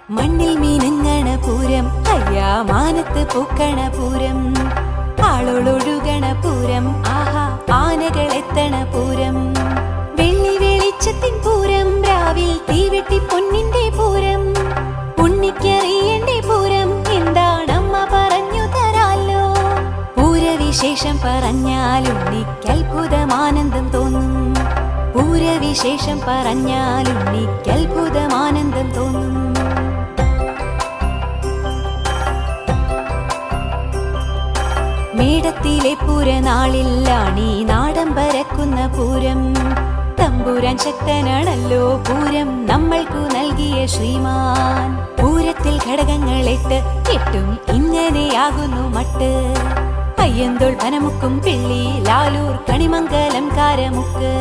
മണ്ണിൽ മീനങ്ങണ പൂരം അയ്യാ മാനത്ത് പൂക്കണ പൂരം ആളോളൊഴുകണ പൂരം ആഹാ ആനകൾ എത്തണ പൂരം വെള്ളി വെളിച്ചത്തിൻ പൂരം രാവിൽ തീവെട്ടി പൊന്നിന്റെ പൂരം ഉണ്ണിക്കറിയണ്ടേ പൂരം എന്താണമ്മ പറഞ്ഞു തരാലോ പൂരവിശേഷം പറഞ്ഞാൽ ഉണ്ണിക്ക് അത്ഭുതമാനന്ദം തോന്നും പൂരവിശേഷം പറഞ്ഞാൽ ഉണ്ണിക്ക് അത്ഭുതമാനന്ദം തോന്നും മേടത്തിലെ പൂരനാളിലാണീ നാടൻ പരക്കുന്ന പൂരം തമ്പുരാൻ ശക്തനാണല്ലോ പൂരം നമ്മൾക്കു നൽകിയ ശ്രീമാൻ പൂരത്തിൽ ഘടകങ്ങളെട്ട് എട്ടും ഇങ്ങനെയാകുന്നു മട്ട് അയ്യന്തോൾ പനമുക്കും പിള്ളി ലാലൂർ കണിമംഗലം കാരമുക്ക്